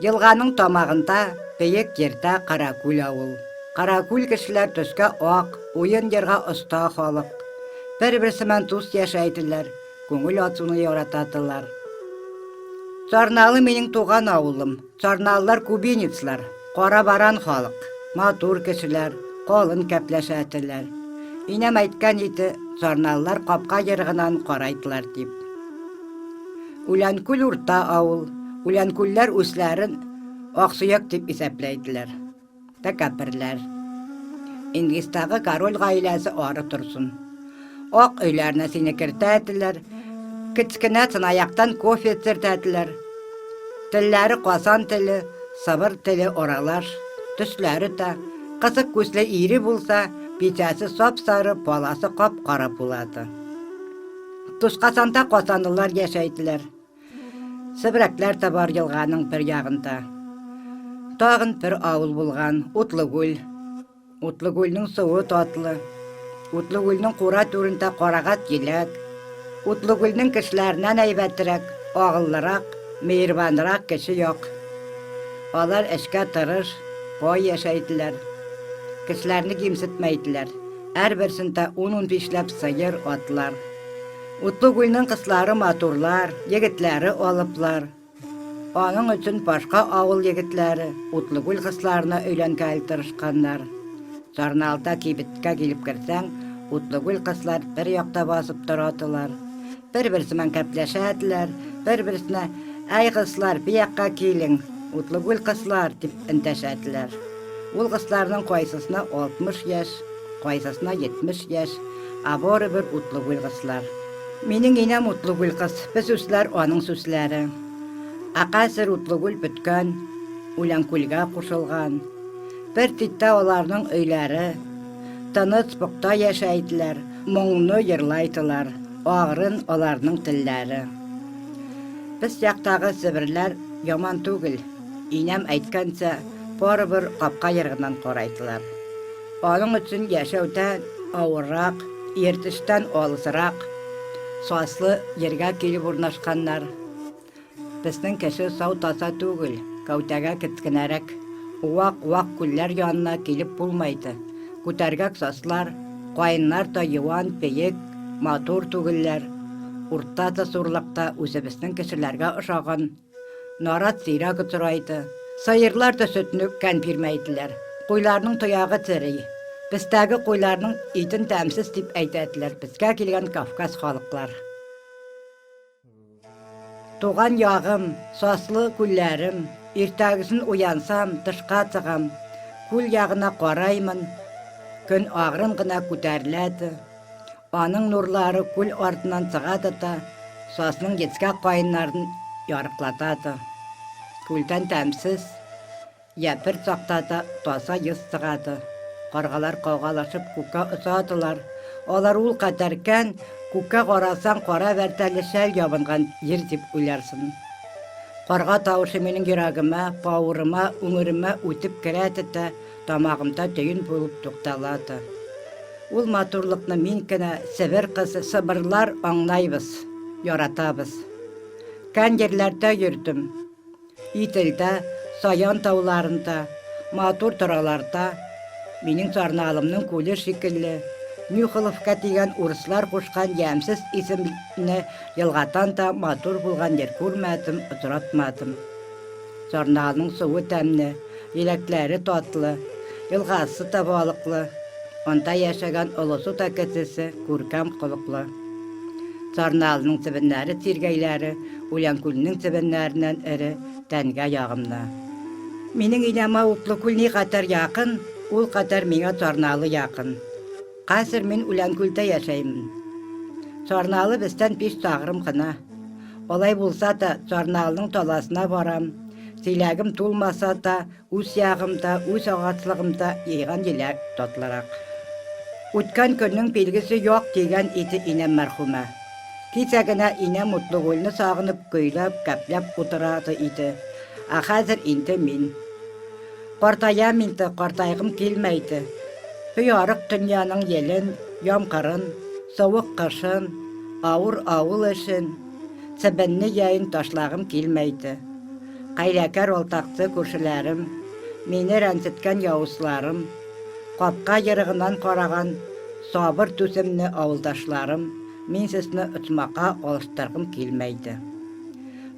Йылғаның тамағында бейек ерді Қаракүл ауыл. Қаракүл кешеләр төскә ак, уен ярга оста халык. Бер-берсемен дус яшәйдиләр, күңел ачуны яратадылар. Царналы минең туган авылым. Царналылар кубинецлар, кара баран халык. Матур кешеләр, калын кәпләшәделәр. Инәм әйткән иде, царналылар капка ярыгынан карайтылар дип. Үләнкүл урта авыл. Үләнкүлләр үсләрен Аксуяк дип исәпләйделәр. Тәкәбберләр. Инглистагы король гаиләсе ары торсын. Ак өйләренә сине кертәделәр. Кечкенә тынаяктан кофе сөртәделәр. Телләре касан теле, сабыр теле оралаш. Төсләре дә кызык күзле ире булса, бичәсе сап-сары, баласы кап-кара булады. Тушкасанда касанлылар яшәйделәр. Себрәкләр дә бар йылганың бер ягында. Тагын бер авыл булган, Утлыгүл. Утлыгүлнең суы татлы. Утлыгүлнең кура түрендә карагат еләк. Утлыгүлнең кешеләреннән әйбәтрәк, агыллырак, мейрбанрак кеше юк. Алар эшкә тырыш, бай яшәйделәр. Кешеләрне кимсетмәйделәр. Һәрберсендә 10-15 ләп сыер атлар. Утлыгүлнең кызлары матурлар, егетләре алыплар. Аның өчен башка авыл егетләре Утлыгүл кызларына өйләнгән тырышканнар. Царналда кибеткә килеп керсәң, Утлыгүл кызлар бер якта басып торадылар. Бер-берсеннән кәпләшәделәр, бер-берсенә "Әй кызлар, бу якка килең, Утлыгүл кызлар" дип эндәшәделәр. Ул кызларның кайсысына 60 яшь, кайсысына 70 яшь, аборы бер Утлыгүл кызлар. Минең инәм Утлыгүл кыз, без үсләр аның сүзләре. Акасыр Утлыгүл беткән, Үләнкүлгә кушылган. Бер титтә аларның өйләре, тыныч букта яшәйделәр, моңны йырлайдылар, агрын аларның телләре. Без яктагы себерләр яман түгел. Инәм әйткәнчә, барыбер капка ярыгыннан карайтылар. Аның өчен яшәүдән авыррак, ертештән алысрак, саслы ергә килеп урнашканнар. Безнең кеше сау таза түгел, кәүтәгә киткенәрәк. Уак күлләр янына килеп булмайды. Күтәргәк саслар, кайыннар да юан, пейек, матур түгелләр. Урта да сурлыкта үзебезнең кешеләргә ошаган. Нарат сирәк торайды. Сыерлар да сөтне кән бирмәйделәр. Куйларның тоягы тирей. Бездәге куйларның итен тәмсез дип әйтәделәр. Безгә килгән Кавказ халыклар. Туган ягым, саслы күлләрем, иртәгесен уянсам, тышка чыгам. Күл ягына караймын. Көн агрын гына күтәреләде. Аның нурлары күл артыннан чыгады да, сасның ецкә кайыннарын ярыклатады. Күлдән тәмсез, я бер чакта да таза йөз чыгады. Каргалар каугалашып күккә озадылар. Алар ул кадәркән, күккә карасаң кара вәртәле шәл ябынган җир дип уйларсың. Карга тавышы минең йөрәгемә, бавырыма, үңеремә үтеп керәде дә, тамагымда төйен булып тукталады. Ул матурлыкны мин генә Себер кызы сыбырлар аңлайбыз, яратабыз. Кән җирләрдә йөрдем. Ителдә, Саян тауларында, матур тораларда, минең Царналымның күле шикелле, Нюхоловка дигән урыслар кушкан ямсыз исемне елгатан да матур булган җир күрмәдем, очратмадым. Царналның суы тәмле, еләкләре татлы, елгасы да балыклы. Анда яшәгән олысу тәкәтесе күркәм кылыклы. Царналның себеннәре тиргәйләре Үләнкүлнең себеннәреннән эре, тәнгә ягымлы. Минең инәмә Утлыгүл ни кадәр якын, ул кадәр миңа Царналы якын. Хәзер мин Үләнкүлдә яшәймен. Царналы бездән 5 сагрым гына. Алай булса да Царналның таласына барам. Сөйләгем тулмаса да, үз ягымда, үз агачлыгымда йыйган еләк татлырак. Үткән көннең билгесе юк дигән иде инәм мәрхүмә. Кичә генә инәм Утлыгүлне сагынып, көйләп, кәпләп утырады иде. Хәзер инде мин. Картаям инде, картайгым килмәйде. Ярык дөньяның елен, ямкырын, савык кышын, авыр авыл эшен, себенне яйын ташлагым килмәйде. Qaylakar oltaqçı күршеләрем, meni rəncitken yavuzlarım, qapqa yırığından qoragan sabır tüsümlü avuldaşlarım, min sesini uçmaqa alıştırgım kelmeydi.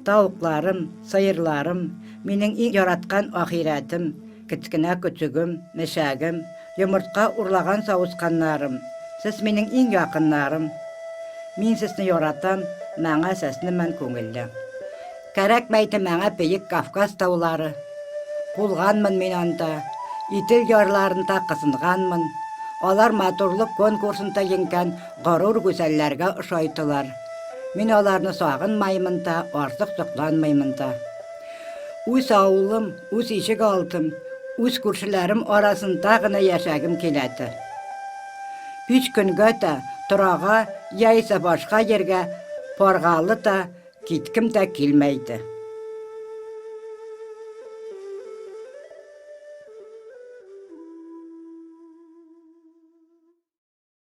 Tavuklarım, sayırlarım, mening eng yaratgan ahiretim, kichkina küçügüm, meşagim, yumurtqa urlagan savusqanlarım, siz mening eng yaqinlarım. Min sizni yaratam, maňa sesni men köňilli. Kerekmeýdi maňa beýik Kafkas tawlary. Bulganmyn men anda, itil yarlarynda qysynganmyn. Olar maturluk konkursunda yengen garur güzellerge uşaytılar. Men olarny sagynmaýmyn da, arsyk soklanmaýmyn da. Üç awulym, üç işik altym, üç görşülerim arasynda gyna ýaşagym keledi. 3 günge de turaga, ýaýsa başga ýerge porgaly da gitkim de kelmeýdi.